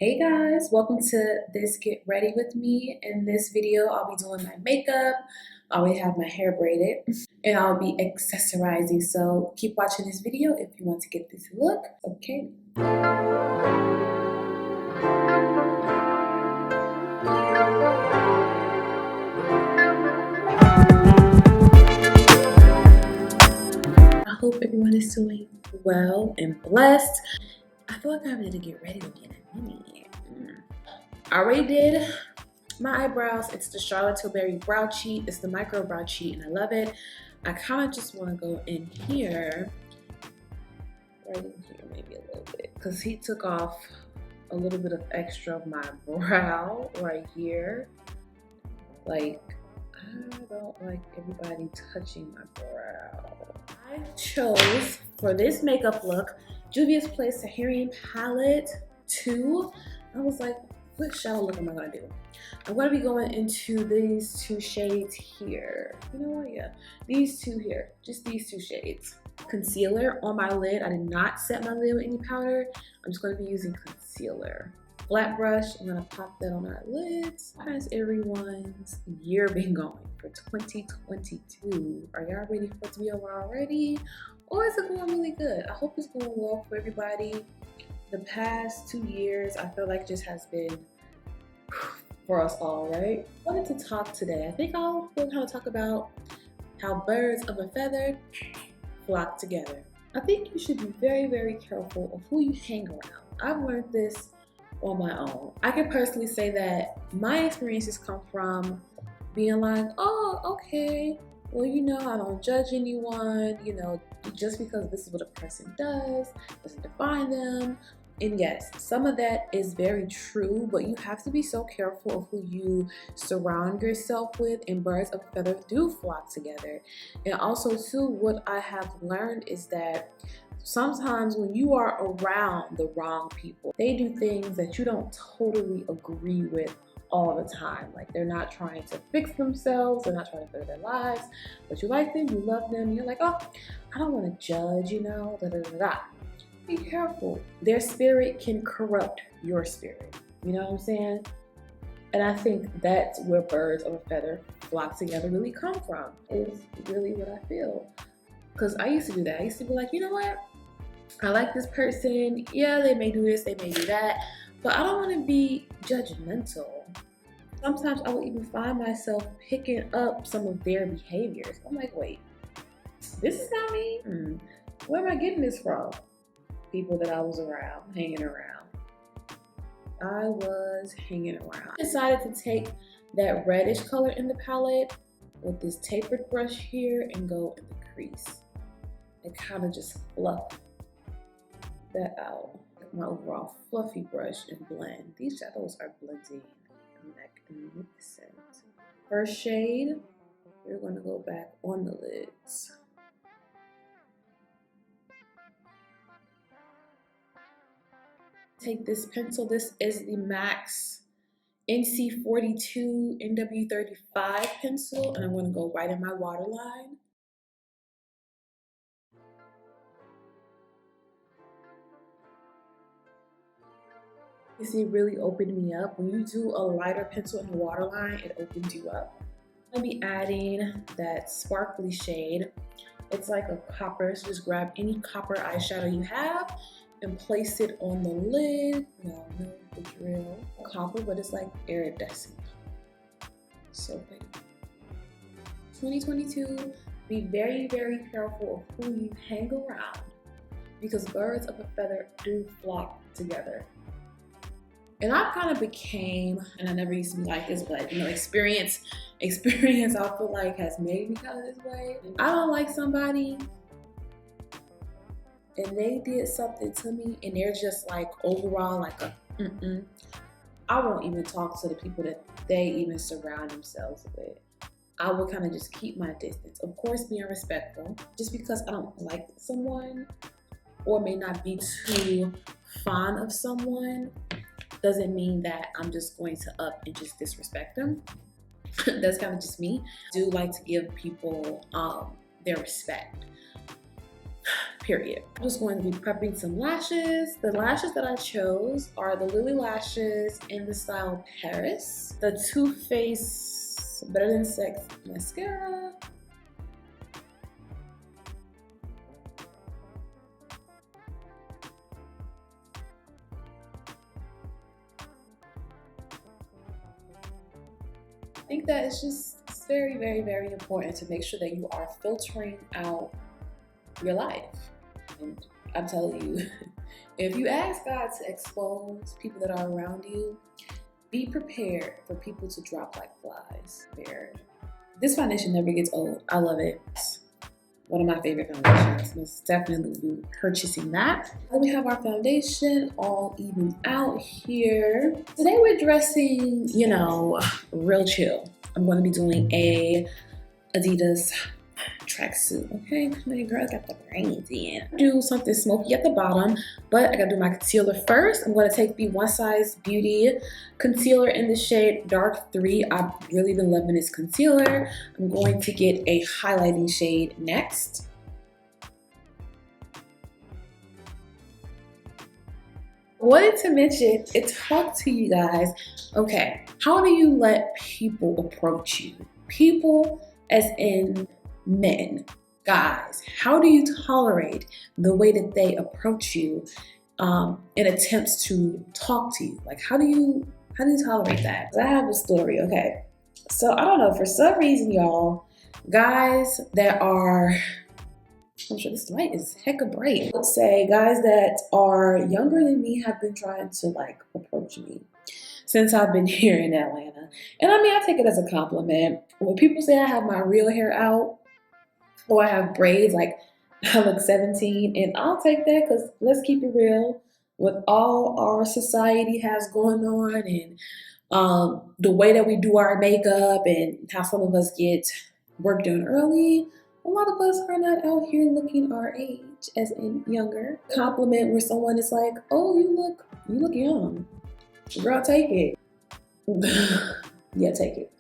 Hey guys, welcome to this Get Ready With Me. In this video, I'll be doing my makeup. I already have my hair braided and I'll be accessorizing. So keep watching this video if you want to get this look, okay? I hope everyone is doing well and blessed. I feel like I'm ready to get ready again in a minute. I already did my eyebrows. It's the Charlotte Tilbury brow cheat. It's the micro brow cheat and I love it. I kind of just want to go in here, right in here maybe a little bit, because he took off a little bit of extra of my brow right here. Like, I don't like everybody touching my brow. I chose for this makeup look Juvia's Sarharan palette 2. I was like, what shadow look am I gonna do? I'm gonna be going into these two shades here. You know what? Yeah, these two here, just these two shades. Concealer on my lid. I did not set my lid with any powder. I'm just gonna be using concealer. Flat brush, I'm gonna pop that on our lids. How has everyone's year been going for 2022? Are y'all ready for it to be over already? Or is it going really good? I hope it's going well for everybody. The past 2 years, I feel like just has been for us all, right? I wanted to talk today. I think I'll learn how to talk about how birds of a feather flock together. I think you should be very, very careful of who you hang around. I've learned this on my own. I can personally say that my experiences come from being like, oh, okay, well, you know, I don't judge anyone, you know, just because this is what a person does doesn't define them. And yes, some of that is very true, but you have to be so careful of who you surround yourself with, and birds of a feather do flock together. And also too, what I have learned is that sometimes when you are around the wrong people, they do things that you don't totally agree with all the time. Like, they're not trying to fix themselves, they're not trying to better their lives, but you like them, you love them, you're like, oh, I don't want to judge, you know, da da da da. Be careful. Their spirit can corrupt your spirit. You know what I'm saying? And I think that's where birds of a feather flock together really come from, is really what I feel. Because I used to do that. I used to be like, you know what? I like this person. Yeah, they may do this, they may do that, but I don't want to be judgmental. Sometimes I will even find myself picking up some of their behaviors. I'm like, wait, this is not me? Where am I getting this from? People that I was around, hanging around. I was hanging around. I decided to take that reddish color in the palette with this tapered brush here and go in the crease and kind of just fluff that out with my overall fluffy brush and blend. These shadows are blending magnificent. First shade, we're going to go back on the lids. Take this pencil. This is the MAC NC42 NW35 pencil, and I'm going to go right in my waterline. You see, it really opened me up. When you do a lighter pencil in the waterline, it opens you up. I'm going to be adding that sparkly shade. It's like a copper, so just grab any copper eyeshadow you have and place it on the lid. Y'all know the drill. Copper, but it's like iridescent. So pretty. 2022, be very, very careful of who you hang around, because birds of a feather do flock together. And I kind of became, and I never used to be like this, but you know, experience I feel like has made me kind of this way. I don't like somebody and they did something to me and they're just like overall like a I won't even talk to the people that they even surround themselves with. I will kind of just keep my distance. Of course, being respectful. Just because I don't like someone or may not be too fond of someone doesn't mean that I'm just going to up and just disrespect them. That's kind of just me. I do like to give people their respect. period. I'm just going to be prepping some lashes. The lashes that I chose are the Lilly lashes in the style Paris, the TooFaced Better Than Sex mascara, I think that it's very, very, very important to make sure that you are filtering out your life. And I'm telling you, if you ask God to expose people that are around you, be prepared for people to drop like flies. Prepared. This foundation never gets old. I love it. It's one of my favorite foundations. Most definitely be purchasing that. Then we have our foundation all evened out here. Today we're dressing, you know, real chill. I'm going to be doing a Adidas tracksuit, okay? My girl got the brains in. Do something smoky at the bottom, but I gotta do my concealer first. I'm gonna take the One Size Beauty concealer in the shade Dark 3. I've really been loving this concealer. I'm going to get a highlighting shade next. I wanted to mention and talk to you guys. Okay, how do you let people approach you? People as in men, guys. How do you tolerate the way that they approach you in attempts to talk to you? Like, how do you tolerate that? I have a story, okay? So I don't know, for some reason, y'all, guys that are, I'm sure this light is hecka bright. Let's say guys that are younger than me have been trying to like approach me since I've been here in Atlanta. And I mean, I take it as a compliment. When people say I have my real hair out or I have braids, like I look 17, and I'll take that because let's keep it real. With all our society has going on and the way that we do our makeup and how some of us get work done early, a lot of us are not out here looking our age, as in younger. Compliment where someone is like, oh, you look young. Girl, take it. Yeah, take it.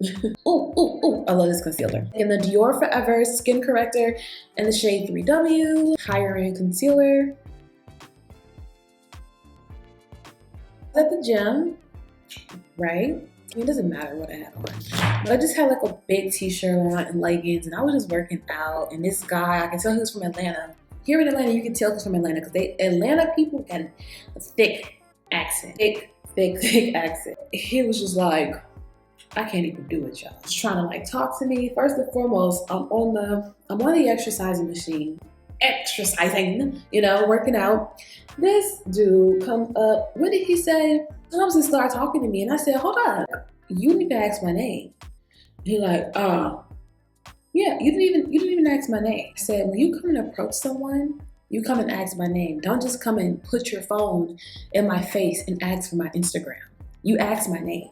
Ooh, I love this concealer. In the Dior Forever Skin Corrector in the shade 3W, higher end concealer. At the gym, right? I mean, it doesn't matter what I had on. But I just had like a big t-shirt on and leggings, and I was just working out. And this guy, I can tell he was from Atlanta. Here in Atlanta, you can tell he's from Atlanta because Atlanta people got a thick accent. Thick accent. He was just like, I can't even do it, y'all. Just trying to like talk to me. First and foremost, I'm on the exercising machine. You know, working out. This dude comes up. What did he say? He comes and start talking to me, and I said, hold up, you need to ask my name. He like, yeah, you didn't even ask my name. I said, when you come and approach someone, you come and ask my name. Don't just come and put your phone in my face and ask for my Instagram. You ask my name.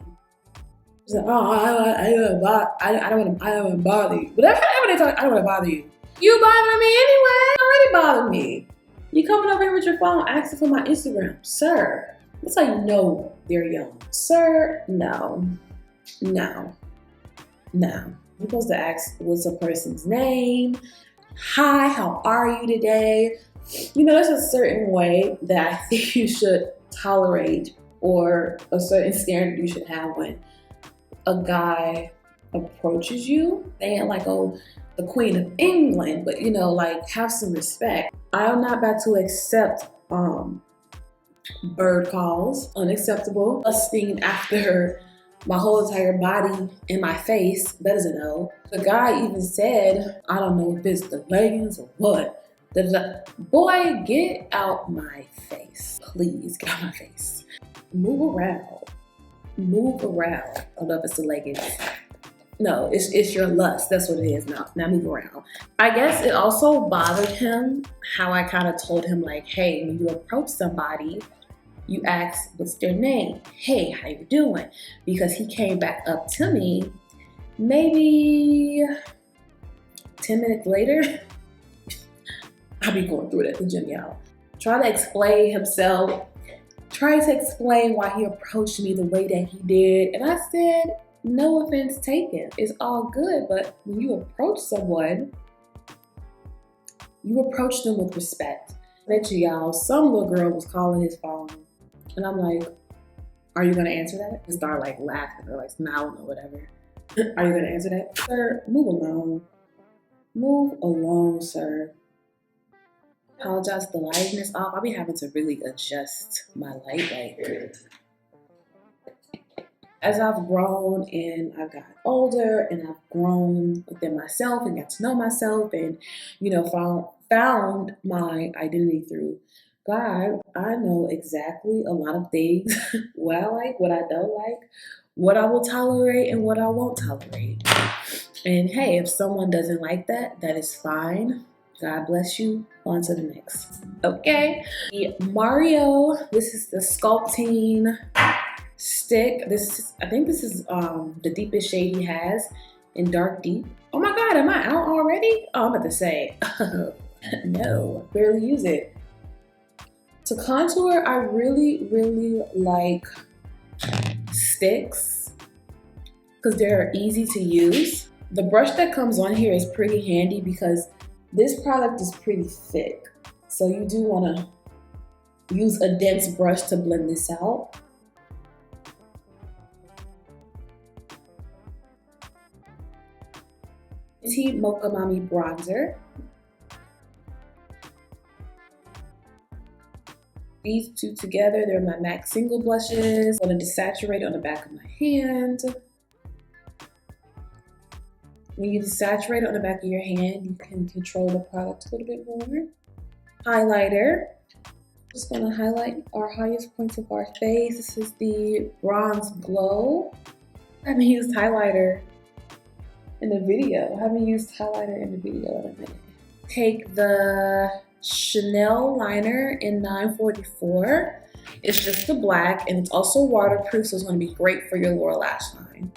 He's like, oh, I don't want to bother you. But I don't want to bother you. You bothering me anyway. You already bothered me. You coming over here with your phone asking for my Instagram. Sir, that's how you know they're young. Sir, no. You're supposed to ask what's a person's name. Hi, how are you today? You know, there's a certain way that I think you should tolerate or a certain standard you should have when a guy approaches you. They ain't like, oh, the Queen of England, but you know, like have some respect. I'm not about to accept bird calls, unacceptable. Lusting after my whole entire body and my face, that is a no. The guy even said, I don't know if it's the leggings or what. Boy, get out my face. Please get out my face. Move around. I don't know if it's the leggings. No, it's your lust. That's what it is now. Now move around. I guess it also bothered him how I kind of told him like, hey, when you approach somebody, you ask what's their name. Hey, how you doing? Because he came back up to me maybe 10 minutes later. I'll be going through it at the gym, y'all. Trying to explain himself. Trying to explain why he approached me the way that he did. And I said, no offense taken. It's all good. But when you approach someone, You approach them with respect. I bet you y'all, some little girl was calling his phone, and I'm like, are you gonna answer that? And start like laughing or like smiling or whatever. Are you gonna answer that? Sir, move along. Move along, sir. Apologize if the lighting is off. I'll be having to really adjust my light like. As I've grown and I've gotten older and I've grown within myself and got to know myself and, you know, found my identity through God, I know exactly a lot of things, what I like, what I don't like, what I will tolerate and what I won't tolerate. And hey, if someone doesn't like that, that is fine. God bless you. On to the next. Okay. The Mario, this is the Sculpting stick. I think this is the deepest shade he has in dark deep. Oh my God, am I out already? Oh, I'm about to say, no, barely use it. To contour, I really, really like sticks because they're easy to use. The brush that comes on here is pretty handy because this product is pretty thick. So you do want to use a dense brush to blend this out. Mocha Mami bronzer. These two together, they're my MAC single blushes. I'm going to desaturate on the back of my hand. When you desaturate on the back of your hand, you can control the product a little bit more. Highlighter. Just going to highlight our highest points of our face. This is the Bronze Glow. I haven't used highlighter in the video. I haven't used highlighter in the video in a minute. Take the Chanel liner in 944. It's just the black and it's also waterproof, so it's going to be great for your lower lash line.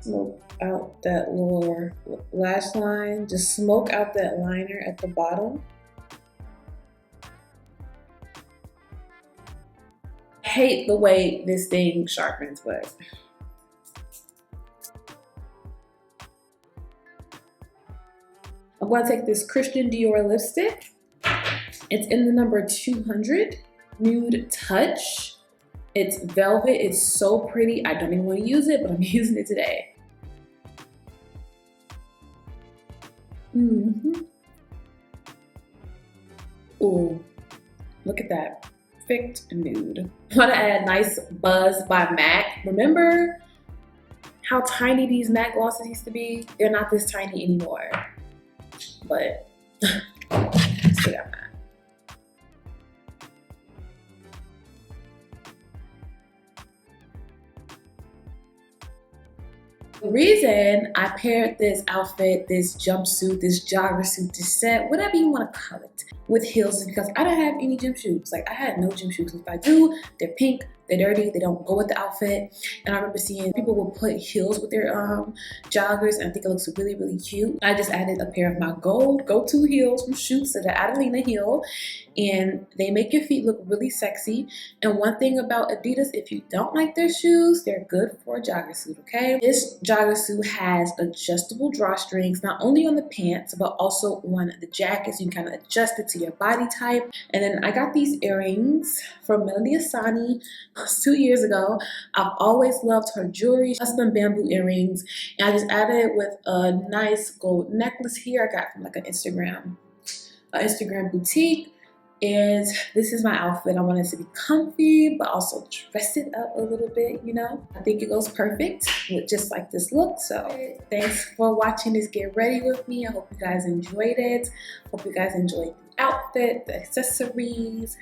Smoke out that lower lash line. Just smoke out that liner at the bottom. I hate the way this thing sharpens, but I'm going to take this Christian Dior lipstick. It's in the number 200, Nude Touch. It's velvet, it's so pretty. I don't even want to use it, but I'm using it today. Ooh, look at that. Perfect nude. I want to add Nice Buzz by MAC. Remember how tiny these MAC glosses used to be? They're not this tiny anymore. But still got that. The reason I paired this outfit, this jumpsuit, this jogger suit, this set, whatever you want to call it, with heels is because I don't have any gym shoes. Like, I had no gym shoes. If I do, they're pink, they're dirty, they don't go with the outfit. And I remember seeing people will put heels with their joggers, and I think it looks really, really cute. I just added a pair of my go-to heels from Schutz, so the Adelina heel, and they make your feet look really sexy. And one thing about Adidas, if you don't like their shoes, they're good for a jogger suit, okay? This jogger suit has adjustable drawstrings, not only on the pants, but also on the jacket, so you can kind of adjust it to your body type. And then I got these earrings from Melody Asani 2 years ago. I've always loved her jewelry, custom bamboo earrings, and I just added it with a nice gold necklace here I got from like an Instagram boutique. And this is my outfit. I want it to be comfy, but also dress it up a little bit, you know? I think it goes perfect with just like this look. So thanks for watching this Get Ready with me. I hope you guys enjoyed it. Hope you guys enjoyed the outfit, the accessories.